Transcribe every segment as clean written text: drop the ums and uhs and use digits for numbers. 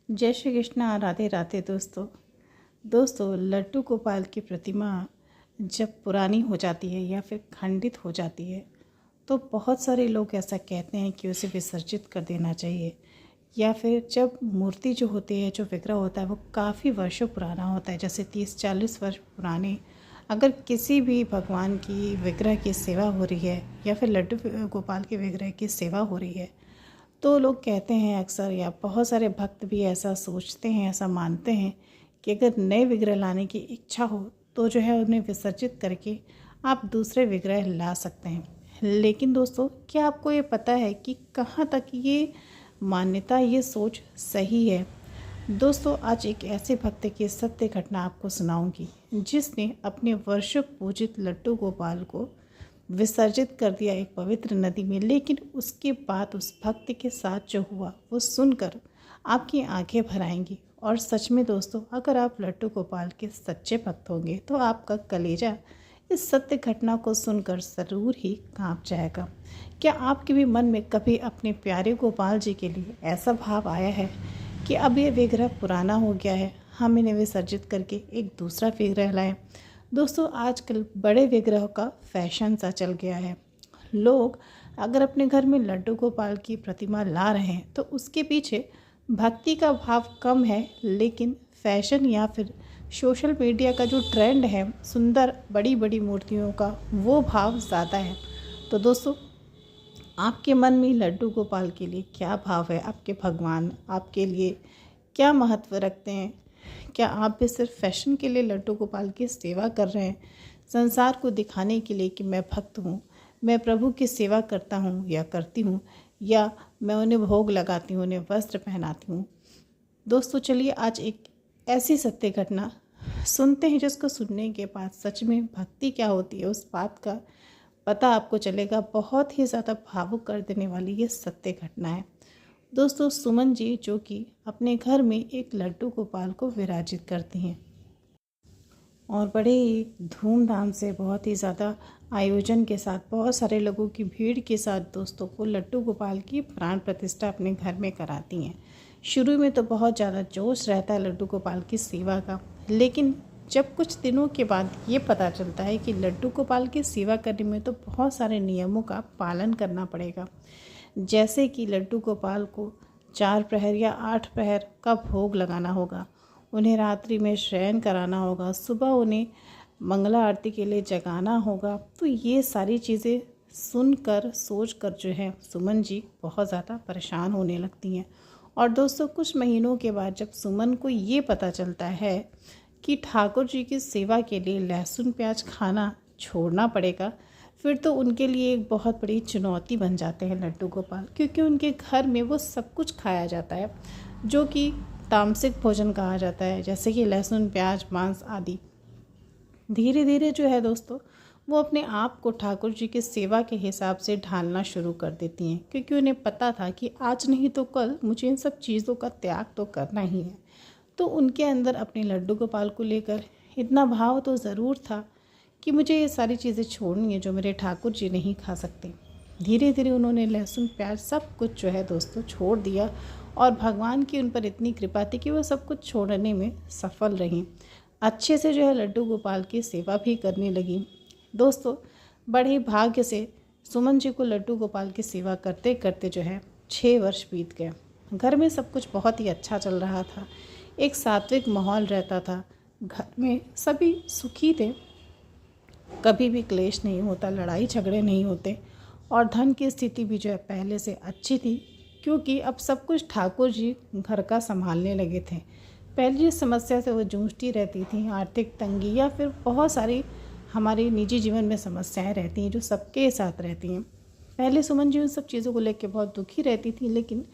जय श्री कृष्णा, राधे राधे दोस्तों लड्डू गोपाल की प्रतिमा जब पुरानी हो जाती है या फिर खंडित हो जाती है तो बहुत सारे लोग ऐसा कहते हैं कि उसे विसर्जित कर देना चाहिए। या फिर जब मूर्ति जो होती है, जो विग्रह होता है, वो काफ़ी वर्षों पुराना होता है, जैसे 30-40 वर्ष पुराने, अगर किसी भी भगवान की विग्रह की सेवा हो रही है या फिर लड्डू गोपाल के विग्रह की सेवा हो रही है, तो लोग कहते हैं अक्सर, या बहुत सारे भक्त भी ऐसा सोचते हैं, ऐसा मानते हैं कि अगर नए विग्रह लाने की इच्छा हो तो जो है उन्हें विसर्जित करके आप दूसरे विग्रह ला सकते हैं। लेकिन दोस्तों, क्या आपको ये पता है कि कहाँ तक ये मान्यता, ये सोच सही है? दोस्तों, आज एक ऐसे भक्त की सत्य घटना आपको सुनाऊंगी जिसने अपने वर्षों पूजित लड्डू गोपाल को विसर्जित कर दिया एक पवित्र नदी में। लेकिन उसके बाद उस भक्त के साथ जो हुआ वो सुनकर आपकी आंखें भर आएंगी। और सच में दोस्तों, अगर आप लड्डू गोपाल के सच्चे भक्त होंगे तो आपका कलेजा इस सत्य घटना को सुनकर ज़रूर ही कांप जाएगा। क्या आपके भी मन में कभी अपने प्यारे गोपाल जी के लिए ऐसा भाव आया है कि अब ये विग्रह पुराना हो गया है, हम इन्हें विसर्जित करके एक दूसरा विग्रह लाएं? दोस्तों, आजकल बड़े विग्रह का फैशन सा चल गया है। लोग अगर अपने घर में लड्डू गोपाल की प्रतिमा ला रहे हैं तो उसके पीछे भक्ति का भाव कम है, लेकिन फैशन या फिर सोशल मीडिया का जो ट्रेंड है सुंदर बड़ी बड़ी मूर्तियों का, वो भाव ज़्यादा है। तो दोस्तों, आपके मन में लड्डू गोपाल के लिए क्या भाव है? आपके भगवान आपके लिए क्या महत्व रखते हैं? क्या आप भी सिर्फ फैशन के लिए लड्डू गोपाल की सेवा कर रहे हैं, संसार को दिखाने के लिए कि मैं भक्त हूँ, मैं प्रभु की सेवा करता हूँ या करती हूँ, या मैं उन्हें भोग लगाती हूँ, उन्हें वस्त्र पहनाती हूँ? दोस्तों, चलिए आज एक ऐसी सत्य घटना सुनते हैं जिसको सुनने के बाद सच में भक्ति क्या होती है उस बात का पता आपको चलेगा। बहुत ही ज़्यादा भावुक कर देने वाली ये सत्य घटना है। दोस्तों, सुमन जी जो कि अपने घर में एक लड्डू गोपाल को विराजित करती हैं और बड़े ही धूमधाम से, बहुत ही ज़्यादा आयोजन के साथ, बहुत सारे लोगों की भीड़ के साथ दोस्तों को लड्डू गोपाल की प्राण प्रतिष्ठा अपने घर में कराती हैं। शुरू में तो बहुत ज़्यादा जोश रहता है लड्डू गोपाल की सेवा का, लेकिन जब कुछ दिनों के बाद ये पता चलता है कि लड्डू गोपाल की सेवा करने में तो बहुत सारे नियमों का पालन करना पड़ेगा, जैसे कि लड्डू गोपाल को 4 प्रहर या 8 प्रहर का भोग लगाना होगा, उन्हें रात्रि में शयन कराना होगा, सुबह उन्हें मंगला आरती के लिए जगाना होगा। तो ये सारी चीज़ें सुनकर सोचकर जो है सुमन जी बहुत ज़्यादा परेशान होने लगती हैं। और दोस्तों, कुछ महीनों के बाद जब सुमन को ये पता चलता है कि ठाकुर जी की सेवा के लिए लहसुन प्याज खाना छोड़ना पड़ेगा, फिर तो उनके लिए एक बहुत बड़ी चुनौती बन जाते हैं लड्डू गोपाल, क्योंकि उनके घर में वो सब कुछ खाया जाता है जो कि तामसिक भोजन कहा जाता है, जैसे कि लहसुन प्याज मांस आदि। धीरे धीरे जो है दोस्तों, वो अपने आप को ठाकुर जी की सेवा के हिसाब से ढालना शुरू कर देती हैं, क्योंकि उन्हें पता था कि आज नहीं तो कल मुझे इन सब चीज़ों का त्याग तो करना ही है। तो उनके अंदर अपने लड्डू गोपाल को लेकर इतना भाव तो ज़रूर था कि मुझे ये सारी चीज़ें छोड़नी है जो मेरे ठाकुर जी नहीं खा सकते। धीरे धीरे उन्होंने लहसुन प्याज सब कुछ जो है दोस्तों छोड़ दिया, और भगवान की उन पर इतनी कृपा थी कि वो सब कुछ छोड़ने में सफल रहीं। अच्छे से जो है लड्डू गोपाल की सेवा भी करने लगी। दोस्तों, बड़े भाग्य से सुमन जी को लड्डू गोपाल की सेवा करते करते जो है 6 वर्ष बीत गए। घर में सब कुछ बहुत ही अच्छा चल रहा था, एक सात्विक माहौल रहता था, घर में सभी सुखी थे, कभी भी क्लेश नहीं होता, लड़ाई झगड़े नहीं होते, और धन की स्थिति भी जो है पहले से अच्छी थी, क्योंकि अब सब कुछ ठाकुर जी घर का संभालने लगे थे। पहले जिस समस्या से वो जूझती रहती थी, आर्थिक तंगी या फिर बहुत सारी हमारे निजी जीवन में समस्याएं रहती हैं जो सबके साथ रहती हैं, पहले सुमन जी उन सब चीज़ों को लेकर बहुत दुखी रहती थी। लेकिन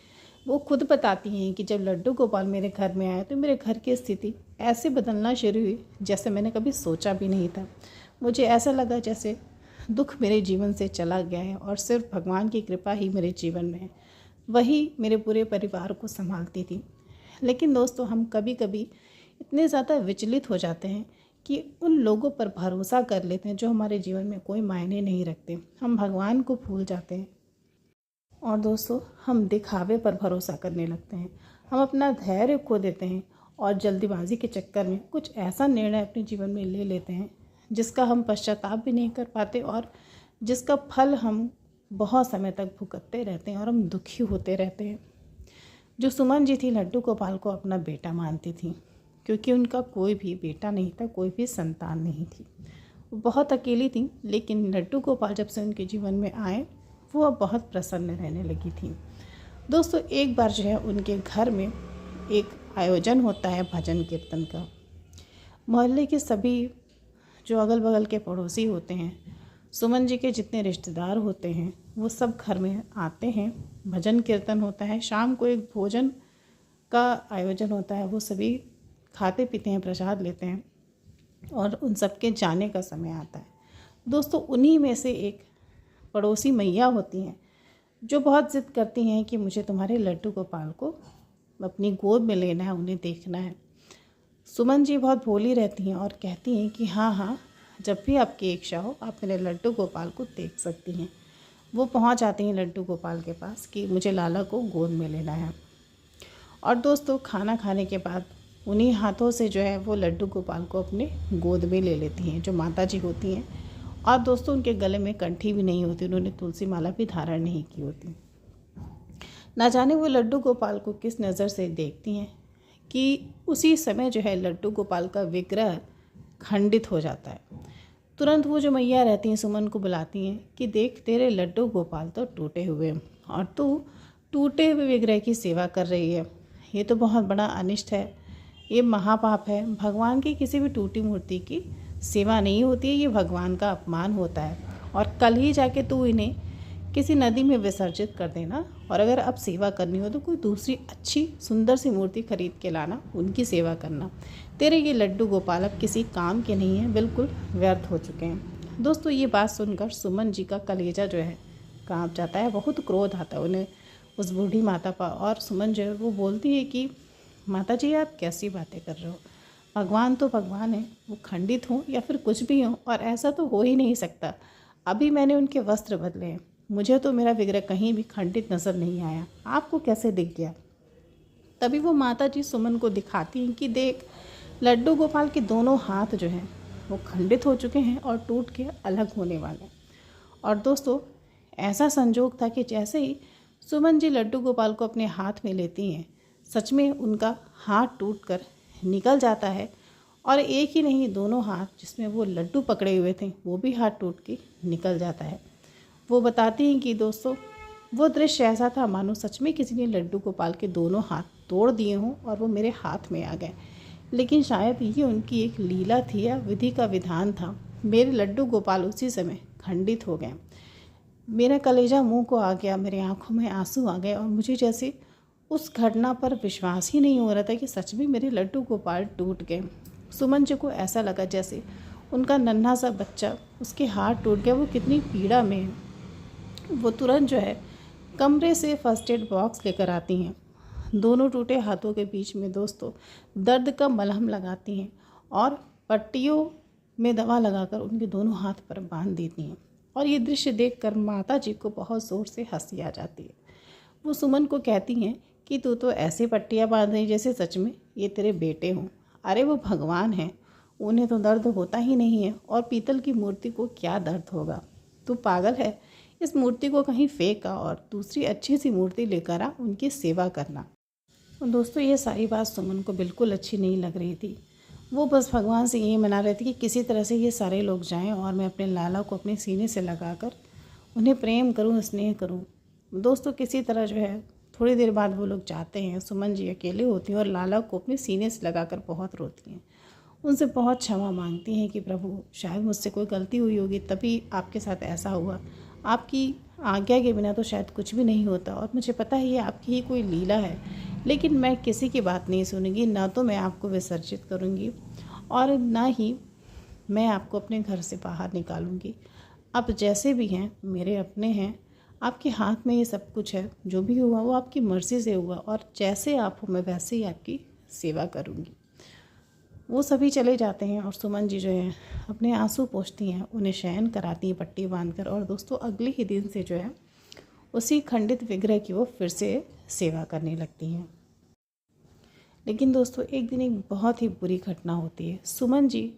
वो खुद बताती हैं कि जब लड्डू गोपाल मेरे घर में आए तो मेरे घर की स्थिति ऐसे बदलना शुरू हुई जैसे मैंने कभी सोचा भी नहीं था। मुझे ऐसा लगा जैसे दुख मेरे जीवन से चला गया है और सिर्फ भगवान की कृपा ही मेरे जीवन में है, वही मेरे पूरे परिवार को संभालती थी। लेकिन दोस्तों, हम कभी कभी इतने ज़्यादा विचलित हो जाते हैं कि उन लोगों पर भरोसा कर लेते हैं जो हमारे जीवन में कोई मायने नहीं रखते। हम भगवान को भूल जाते हैं और दोस्तों, हम दिखावे पर भरोसा करने लगते हैं। हम अपना धैर्य खो देते हैं और जल्दीबाजी के चक्कर में कुछ ऐसा निर्णय अपने जीवन में ले लेते हैं जिसका हम पश्चाताप भी नहीं कर पाते और जिसका फल हम बहुत समय तक भुगतते रहते हैं और हम दुखी होते रहते हैं। जो सुमन जी थी, लड्डू गोपाल को अपना बेटा मानती थी, क्योंकि उनका कोई भी बेटा नहीं था, कोई भी संतान नहीं थी। वो बहुत अकेली थी, लेकिन लड्डू गोपाल जब से उनके जीवन में आए वो अब बहुत प्रसन्न रहने लगी थी। दोस्तों, एक बार जो है उनके घर में एक आयोजन होता है भजन कीर्तन का। मोहल्ले के सभी जो अगल बगल के पड़ोसी होते हैं, सुमन जी के जितने रिश्तेदार होते हैं, वो सब घर में आते हैं। भजन कीर्तन होता है, शाम को एक भोजन का आयोजन होता है। वो सभी खाते पीते हैं, प्रसाद लेते हैं और उन सब के जाने का समय आता है। दोस्तों, उन्हीं में से एक पड़ोसी मैया होती हैं जो बहुत ज़िद करती हैं कि मुझे तुम्हारे लड्डू गोपाल को अपनी गोद में लेना है, उन्हें देखना है। सुमन जी बहुत भोली रहती हैं और कहती हैं कि हाँ हाँ, जब भी आपकी इच्छा हो आप मेरे लड्डू गोपाल को देख सकती हैं। वो पहुंच आती हैं लड्डू गोपाल के पास कि मुझे लाला को गोद में लेना है। और दोस्तों, खाना खाने के बाद उन्हीं हाथों से जो है वो लड्डू गोपाल को अपने गोद में ले लेती हैं, जो माता जी होती हैं। और दोस्तों, उनके गले में कंठी भी नहीं होती, उन्होंने तुलसी माला भी धारण नहीं की होती। ना जाने वो लड्डू गोपाल को किस नज़र से देखती हैं कि उसी समय जो है लड्डू गोपाल का विग्रह खंडित हो जाता है। तुरंत वो जो मैया रहती हैं सुमन को बुलाती हैं कि देख, तेरे लड्डू गोपाल तो टूटे हुए हैं और तू टूटे हुए विग्रह की सेवा कर रही है। ये तो बहुत बड़ा अनिष्ट है, ये महापाप है। भगवान की किसी भी टूटी मूर्ति की सेवा नहीं होती है, ये भगवान का अपमान होता है। और कल ही जाके तू इन्हें किसी नदी में विसर्जित कर देना, और अगर अब सेवा करनी हो तो कोई दूसरी अच्छी सुंदर सी मूर्ति खरीद के लाना, उनकी सेवा करना। तेरे ये लड्डू गोपाल अब किसी काम के नहीं हैं, बिल्कुल व्यर्थ हो चुके हैं। दोस्तों, ये बात सुनकर सुमन जी का कलेजा जो है कांप जाता है, बहुत क्रोध आता है उन्हें उस बूढ़ी माता पर। और सुमन जो है वो बोलती है कि माता जी, आप कैसी बातें कर रहे हो? भगवान तो भगवान है, वो खंडित हों या फिर कुछ भी हों, और ऐसा तो हो ही नहीं सकता। अभी मैंने उनके वस्त्र बदले हैं, मुझे तो मेरा विग्रह कहीं भी खंडित नज़र नहीं आया, आपको कैसे दिख गया? तभी वो माता जी सुमन को दिखाती हैं कि देख, लड्डू गोपाल के दोनों हाथ जो हैं वो खंडित हो चुके हैं और टूट के अलग होने वाले हैं। और दोस्तों, ऐसा संजोग था कि जैसे ही सुमन जी लड्डू गोपाल को अपने हाथ में लेती हैं, सच में उनका हाथ टूटकर निकल जाता है। और एक ही नहीं, दोनों हाथ जिसमें वो लड्डू पकड़े हुए थे वो भी हाथ टूट के निकल जाता है। वो बताती हैं कि दोस्तों, वो दृश्य ऐसा था मानो सच में किसी ने लड्डू गोपाल के दोनों हाथ तोड़ दिए हों और वो मेरे हाथ में आ गए। लेकिन शायद ये उनकी एक लीला थी या विधि का विधान था। मेरे लड्डू गोपाल उसी समय खंडित हो गए। मेरा कलेजा मुंह को आ गया, मेरे आंखों में आंसू आ गए और मुझे जैसे उस घटना पर विश्वास ही नहीं हो रहा था कि सच में मेरे लड्डू गोपाल टूट गए। सुमन जी को ऐसा लगा जैसे उनका नन्हा सा बच्चा, उसके हाथ टूट गया, वो कितनी पीड़ा में है। वो तुरंत जो है कमरे से फर्स्ट एड बॉक्स लेकर आती हैं। दोनों टूटे हाथों के बीच में दोस्तों दर्द का मलहम लगाती हैं और पट्टियों में दवा लगाकर उनके दोनों हाथ पर बांध देती हैं। और ये दृश्य देखकर माता जी को बहुत ज़ोर से हंसी आ जाती है। वो सुमन को कहती हैं कि तू तो ऐसी पट्टियाँ बांध रही जैसे सच में ये तेरे बेटे हों। अरे वो भगवान हैं, उन्हें तो दर्द होता ही नहीं है, और पीतल की मूर्ति को क्या दर्द होगा? तू पागल है, इस मूर्ति को कहीं फेंका और दूसरी अच्छी सी मूर्ति लेकर आ, उनकी सेवा करना। दोस्तों, ये सारी बात सुमन को बिल्कुल अच्छी नहीं लग रही थी। वो बस भगवान से यही मना रही थी कि किसी तरह से ये सारे लोग जाएं और मैं अपने लाला को अपने सीने से लगाकर उन्हें प्रेम करूं, स्नेह करूं। दोस्तों, किसी तरह जो है थोड़ी देर बाद वो लोग जाते हैं। सुमन जी अकेले होती हैं और लाला को अपने सीने से लगाकर बहुत रोती हैं। उनसे बहुत क्षमा मांगती हैं कि प्रभु, शायद मुझसे कोई गलती हुई होगी, तभी आपके साथ ऐसा हुआ। आपकी आज्ञा के बिना तो शायद कुछ भी नहीं होता, और मुझे पता है ये आपकी ही कोई लीला है, लेकिन मैं किसी की बात नहीं सुनूंगी। ना तो मैं आपको विसर्जित करूंगी और ना ही मैं आपको अपने घर से बाहर निकालूंगी। आप जैसे भी हैं मेरे अपने हैं, आपके हाथ में ये सब कुछ है। जो भी हुआ वो आपकी मर्ज़ी से हुआ, और जैसे आप हो मैं वैसे ही आपकी सेवा करूंगी। वो सभी चले जाते हैं और सुमन जी जो है अपने आंसू पोंछती हैं, उन्हें शयन कराती हैं पट्टी बांधकर। और दोस्तों, अगले ही दिन से जो है उसी खंडित विग्रह की वो फिर से सेवा करने लगती हैं। लेकिन दोस्तों एक दिन एक बहुत ही बुरी घटना होती है। सुमन जी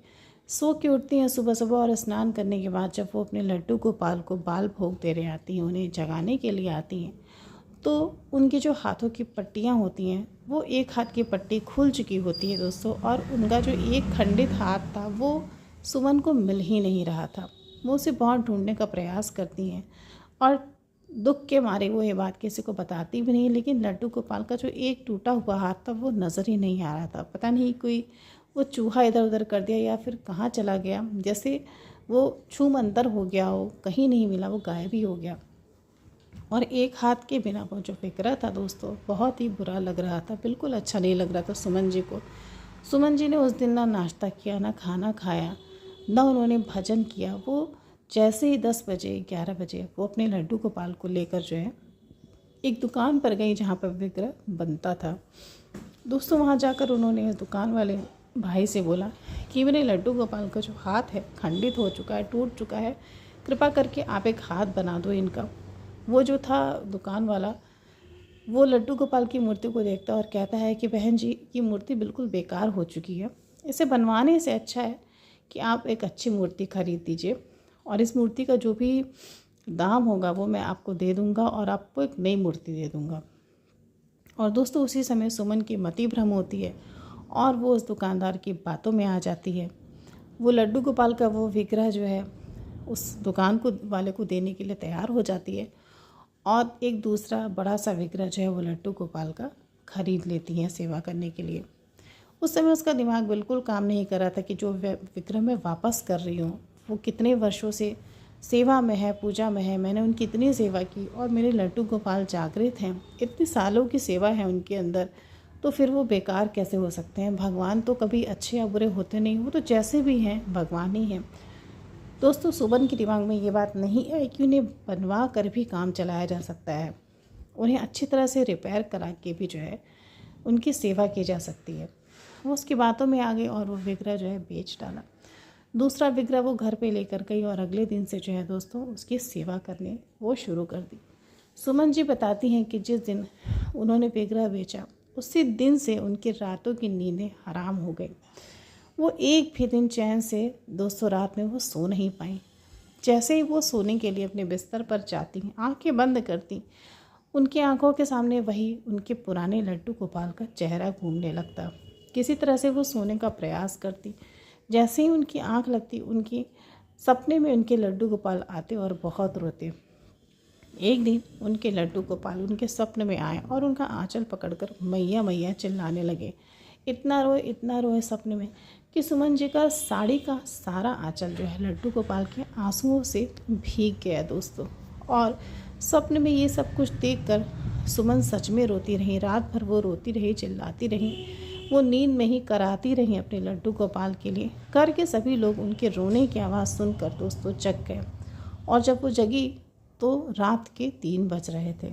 सो के उठती हैं सुबह सुबह और स्नान करने के बाद जब वो अपने लड्डू गोपाल को बाल भोग दे रहे आती हैं, उन्हें जगाने के लिए आती हैं, तो उनके जो हाथों की पट्टियाँ होती हैं वो एक हाथ की पट्टी खुल चुकी होती है दोस्तों, और उनका जो एक खंडित हाथ था वो सुमन को मिल ही नहीं रहा था। वो उसे बहुत ढूंढने का प्रयास करती हैं और दुख के मारे वो ये बात किसी को बताती भी नहीं, लेकिन लड्डू गोपाल का जो एक टूटा हुआ हाथ था वो नज़र ही नहीं आ रहा था। पता नहीं कोई वो चूहा इधर उधर कर दिया या फिर कहाँ चला गया, जैसे वो छूमंतर हो गया हो, कहीं नहीं मिला, वो गायब ही हो गया। और एक हाथ के बिना वो जो विग्रह था दोस्तों बहुत ही बुरा लग रहा था, बिल्कुल अच्छा नहीं लग रहा था सुमन जी को। सुमन जी ने उस दिन ना नाश्ता किया, ना खाना खाया, ना उन्होंने भजन किया। वो जैसे ही 10 बजे 11 बजे वो अपने लड्डू गोपाल को लेकर जो है एक दुकान पर गई जहाँ पर विग्रह बनता था। दोस्तों वहाँ जाकर उन्होंने दुकान वाले भाई से बोला कि मेरे लड्डू गोपाल का जो हाथ है खंडित हो चुका है, टूट चुका है, कृपा करके आप एक हाथ बना दो इनका। वो जो था दुकान वाला वो लड्डू गोपाल की मूर्ति को देखता और कहता है कि बहन जी ये मूर्ति बिल्कुल बेकार हो चुकी है, इसे बनवाने से अच्छा है कि आप एक अच्छी मूर्ति खरीद दीजिए और इस मूर्ति का जो भी दाम होगा वो मैं आपको दे दूंगा और आपको एक नई मूर्ति दे दूंगा। और दोस्तों उसी समय सुमन की मति भ्रम होती है और वो उस दुकानदार की बातों में आ जाती है। वो लड्डू गोपाल का वो विग्रह जो है उस दुकान को वाले को देने के लिए तैयार हो जाती है और एक दूसरा बड़ा सा विग्रह जो है वो लड्डू गोपाल का खरीद लेती हैं सेवा करने के लिए। उस समय उसका दिमाग बिल्कुल काम नहीं कर रहा था कि जो विग्रह मैं वापस कर रही हूँ वो कितने वर्षों से सेवा में है, पूजा में है, मैंने उनकी इतनी सेवा की और मेरे लड्डू गोपाल जागृत हैं, इतने सालों की सेवा है उनके अंदर, तो फिर वो बेकार कैसे हो सकते हैं। भगवान तो कभी अच्छे या बुरे होते नहीं, वो तो जैसे भी हैं भगवान ही हैं। दोस्तों सुमन के दिमाग में ये बात नहीं है कि उन्हें बनवा कर भी काम चलाया जा सकता है, उन्हें अच्छी तरह से रिपेयर करा के भी जो है उनकी सेवा की जा सकती है। वो उसकी बातों में आ गई और वो विग्रह जो है बेच डाला। दूसरा विग्रह वो घर पे लेकर गई और अगले दिन से जो है दोस्तों उसकी सेवा करने वो शुरू कर दी। सुमन जी बताती हैं कि जिस दिन उन्होंने विग्रह बेचा उसी दिन से उनकी रातों की नींदें हराम हो गई। वो एक भी दिन चैन से दोस्तों रात में वो सो नहीं पाई। जैसे ही वो सोने के लिए अपने बिस्तर पर जाती, आंखें बंद करती, उनकी आंखों के सामने वही उनके पुराने लड्डू गोपाल का चेहरा घूमने लगता। किसी तरह से वो सोने का प्रयास करती, जैसे ही उनकी आंख लगती उनकी सपने में उनके लड्डू गोपाल आते और बहुत रोते। एक दिन उनके लड्डू गोपाल उनके सपने में आए और उनका आंचल पकड़कर मैया मैया चिल्लाने लगे। इतना रोए सपने में कि सुमन जी का साड़ी का सारा आंचल जो है लड्डू गोपाल के आंसुओं से भीग गया दोस्तों। और सपने में ये सब कुछ देखकर सुमन सच में रोती रही, रात भर वो रोती रही, चिल्लाती रही, वो नींद में ही कराती रही अपने लड्डू गोपाल के लिए। करके सभी लोग उनके रोने की आवाज़ सुनकर दोस्तों जग गए और जब वो जगी तो रात के 3 बज रहे थे।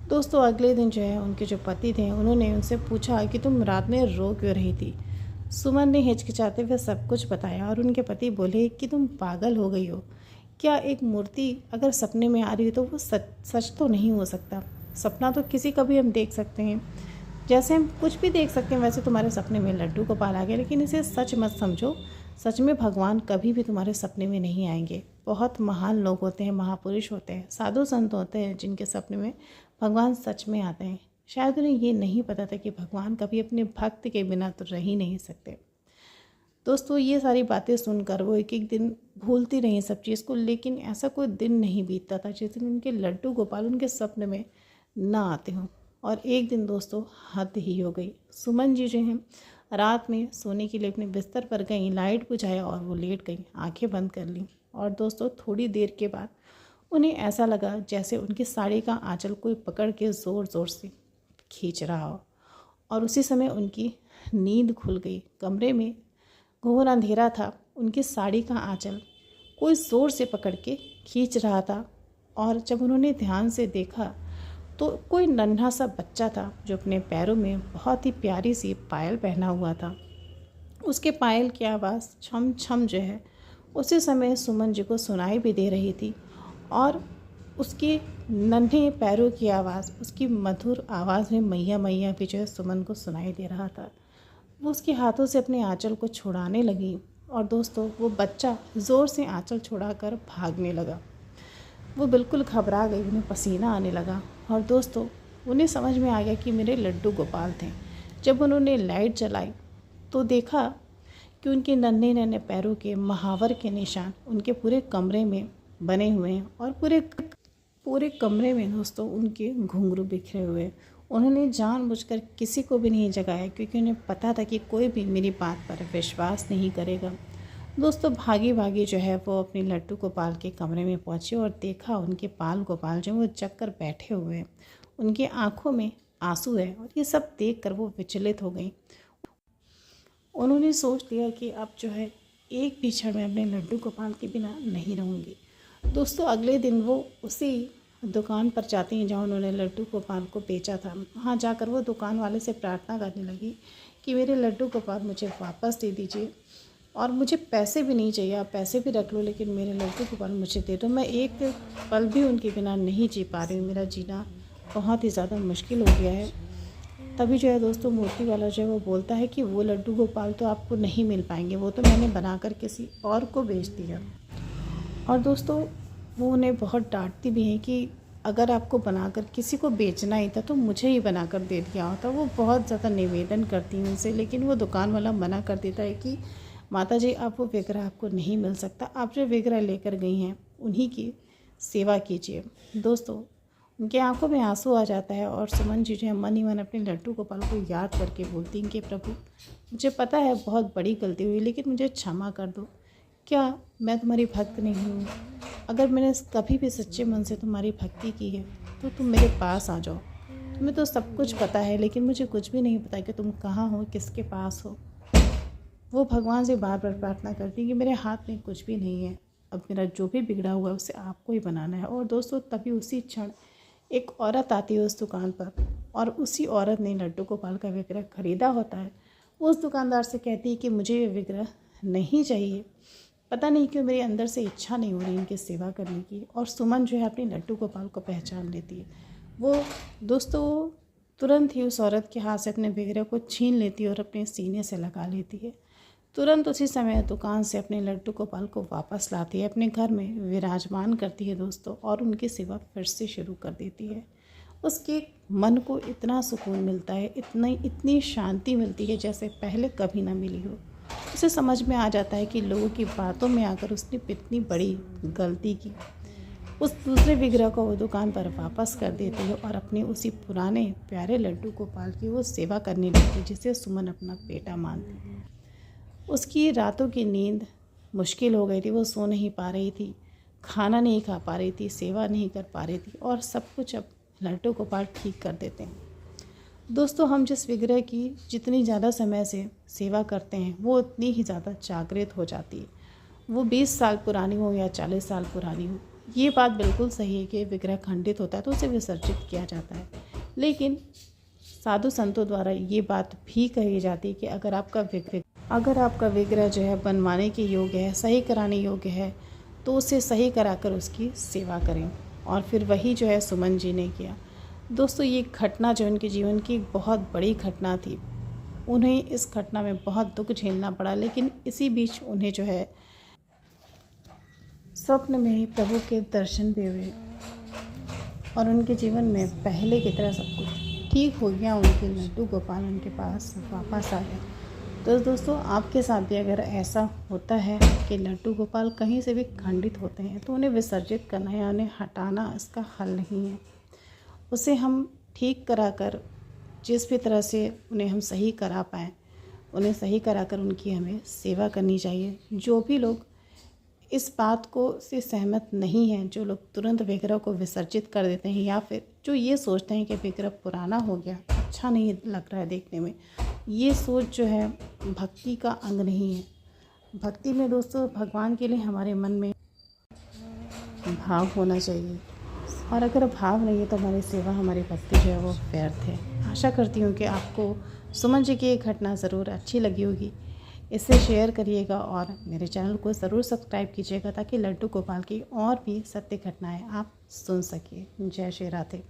दोस्तों अगले दिन जो है उनके जो पति थे उन्होंने उनसे पूछा कि तुम रात में रो क्यों रही थी। सुमन ने हिचकिचाते हुए सब कुछ बताया और उनके पति बोले कि तुम पागल हो गई हो क्या, एक मूर्ति अगर सपने में आ रही है तो वो सच तो नहीं हो सकता। सपना तो किसी का भी हम देख सकते हैं, जैसे हम कुछ भी देख सकते हैं वैसे तुम्हारे सपने में लड्डू गोपाल आ गया, लेकिन इसे सच मत समझो। सच में भगवान कभी भी तुम्हारे सपने में नहीं आएंगे। बहुत महान लोग होते हैं, महापुरुष होते हैं, साधु संत होते हैं जिनके सपने में भगवान सच में आते हैं। शायद उन्हें ये नहीं पता था कि भगवान कभी अपने भक्त के बिना तो रह ही नहीं सकते। दोस्तों ये सारी बातें सुनकर वो एक एक दिन भूलती रही सब चीज़ को, लेकिन ऐसा कोई दिन नहीं बीतता था जिस दिन उनके लड्डू गोपाल उनके सपने में ना आते हों। और एक दिन दोस्तों हद ही हो गई। सुमन जी जो हैं रात में सोने के लिए अपने बिस्तर पर गई, लाइट बुझाया और वो लेट गई, आंखें बंद कर लीं। और दोस्तों थोड़ी देर के बाद उन्हें ऐसा लगा जैसे उनकी साड़ी का आंचल कोई पकड़ के ज़ोर ज़ोर से खींच रहा हो, और उसी समय उनकी नींद खुल गई। कमरे में घोर अंधेरा था, उनकी साड़ी का आंचल कोई ज़ोर से पकड़ के खींच रहा था। और जब उन्होंने ध्यान से देखा तो कोई नन्हा सा बच्चा था जो अपने पैरों में बहुत ही प्यारी सी पायल पहना हुआ था। उसके पायल की आवाज़ छम छम जो है उसी समय सुमन जी को सुनाई भी दे रही थी। और उसके नन्हे पैरों की आवाज़, उसकी मधुर आवाज़ में मैया मैया भी जो है सुमन को सुनाई दे रहा था। वो उसके हाथों से अपने आँचल को छुड़ाने लगी और दोस्तों वो बच्चा ज़ोर से आँचल छुड़ाकर भागने लगा। वो बिल्कुल घबरा गई, उन्हें पसीना आने लगा और दोस्तों उन्हें समझ में आ गया कि मेरे लड्डू गोपाल थे। जब उन्होंने लाइट जलाई तो देखा कि उनके नन्हे नन्हे पैरों के महावर के निशान उनके पूरे कमरे में बने हुए हैं और पूरे कमरे में दोस्तों उनके घुंघरू बिखरे हुए। उन्होंने जानबूझकर किसी को भी नहीं जगाया क्योंकि उन्हें पता था कि कोई भी मेरी बात पर विश्वास नहीं करेगा। दोस्तों भागी भागी जो है वो अपने लड्डू गोपाल के कमरे में पहुंची और देखा उनके पाल गोपाल जो वो जग कर बैठे हुए हैं, उनकी आंखों में आंसू है और ये सब देखकर वो विचलित हो गई। उन्होंने सोच लिया कि अब जो है एक भी क्षण में अपने लड्डू गोपाल के बिना नहीं रहूँगी। दोस्तों अगले दिन वो उसी दुकान पर जाती हैं जहाँ उन्होंने लड्डू गोपाल को बेचा था। वहाँ जाकर वो दुकान वाले से प्रार्थना करने लगी कि मेरे लड्डू गोपाल मुझे वापस दे दीजिए और मुझे पैसे भी नहीं चाहिए, आप पैसे भी रख लो लेकिन मेरे लड्डू गोपाल मुझे दे दो। मैं एक पल भी उनके बिना नहीं जी पा रही हूँ, मेरा जीना बहुत ही ज़्यादा मुश्किल हो गया है। तभी जो है दोस्तों मूर्ति वाला जो है वो बोलता है कि वो लड्डू गोपाल तो आपको नहीं मिल पाएंगे, वो तो मैंने बनाकर किसी और को बेच दिया। और दोस्तों वो उन्हें बहुत डांटती भी हैं कि अगर आपको बनाकर किसी को बेचना ही था तो मुझे ही बनाकर दे दिया होता। वो बहुत ज़्यादा निवेदन करती हैं उनसे, लेकिन वो दुकान वाला मना कर देता है कि माता जी आप वो विग्रह आपको नहीं मिल सकता, आप जो विग्रह लेकर गई हैं उन्हीं की सेवा कीजिए। दोस्तों उनकी आंखों में आंसू आ जाता है और सुमन जी जो है मन ही मन अपने लड्डू गोपाल को याद करके बोलती हैं कि प्रभु मुझे पता है बहुत बड़ी गलती हुई, लेकिन मुझे क्षमा कर दो। क्या मैं तुम्हारी भक्त नहीं हूँ? अगर मैंने कभी भी सच्चे मन से तुम्हारी भक्ति की है तो तुम मेरे पास आ जाओ। तुम्हें तो सब कुछ पता है लेकिन मुझे कुछ भी नहीं पता कि तुम कहाँ हो, किसके पास हो। वो भगवान से बार बार प्रार्थना करती है कि मेरे हाथ में कुछ भी नहीं है, अब मेरा जो भी बिगड़ा हुआ है उसे आपको ही बनाना है। और दोस्तों तभी उसी क्षण एक औरत आती है उस दुकान पर और उसी औरत ने लड्डू गोपाल का विग्रह खरीदा होता है। वो उस दुकानदार से कहती है कि मुझे ये विग्रह नहीं चाहिए, पता नहीं क्यों मेरे अंदर से इच्छा नहीं हो रही इनकी सेवा करने की। और सुमन जो है अपने लड्डू गोपाल को पहचान लेती है। वो दोस्तों तुरंत ही उस औरत के हाथ से अपने विग्रह को छीन लेती है और अपने सीने से लगा लेती है। तुरंत उसी समय दुकान से अपने लड्डू गोपाल को वापस लाती है, अपने घर में विराजमान करती है दोस्तों, और उनकी सेवा फिर से शुरू कर देती है। उसके मन को इतना सुकून मिलता है, इतनी शांति मिलती है जैसे पहले कभी ना मिली हो। उसे समझ में आ जाता है कि लोगों की बातों में आकर उसने कितनी बड़ी गलती की। उस दूसरे विग्रह को वो दुकान पर वापस कर देती है और अपने उसी पुराने प्यारे लड्डू गोपाल की वो सेवा करने लगती है जिसे सुमन अपना बेटा मानती है। उसकी रातों की नींद मुश्किल हो गई थी, वो सो नहीं पा रही थी, खाना नहीं खा पा रही थी, सेवा नहीं कर पा रही थी, और सब कुछ अब लड्डू गोपाल ठीक कर देते हैं। दोस्तों हम जिस विग्रह की जितनी ज़्यादा समय से सेवा करते हैं वो उतनी ही ज़्यादा जागृत हो जाती है। वो 20 साल पुरानी हो या 40 साल पुरानी हो, ये बात बिल्कुल सही है कि विग्रह खंडित होता है तो उसे विसर्जित किया जाता है। लेकिन साधु संतों द्वारा ये बात भी कही जाती है कि अगर आपका विग्रह जो है बनवाने के योग्य है, सही कराने योग्य है, तो उसे सही कराकर उसकी सेवा करें। और फिर वही जो है सुमन जी ने किया। दोस्तों ये घटना जो उनके जीवन की एक बहुत बड़ी घटना थी। उन्हें इस घटना में बहुत दुख झेलना पड़ा, लेकिन इसी बीच उन्हें जो है स्वप्न में ही प्रभु के दर्शन भी हुए और उनके जीवन में पहले की तरह सब कुछ ठीक हो गया। उनके लड्डू गोपाल उनके पास वापस आ गया। तो दोस्तों आपके साथ भी अगर ऐसा होता है कि लड्डू गोपाल कहीं से भी खंडित होते हैं तो उन्हें विसर्जित करना या उन्हें हटाना इसका हल नहीं है। उसे हम ठीक कराकर जिस भी तरह से उन्हें हम सही करा पाएँ उन्हें सही कराकर उनकी हमें सेवा करनी चाहिए। जो भी लोग इस बात को से सहमत नहीं हैं, जो लोग तुरंत विग्रह को विसर्जित कर देते हैं या फिर जो ये सोचते हैं कि विग्रह पुराना हो गया, अच्छा नहीं लग रहा है देखने में, ये सोच जो है भक्ति का अंग नहीं है। भक्ति में दोस्तों भगवान के लिए हमारे मन में भाव होना चाहिए, और अगर भाव नहीं है तो हमारी सेवा हमारी भक्ति जो है वो व्यर्थ है। आशा करती हूँ कि आपको सुमन जी की ये घटना ज़रूर अच्छी लगी होगी। इसे शेयर करिएगा और मेरे चैनल को ज़रूर सब्सक्राइब कीजिएगा ताकि लड्डू गोपाल की और भी सत्य घटनाएं आप सुन सकिए। जय श्री राधे।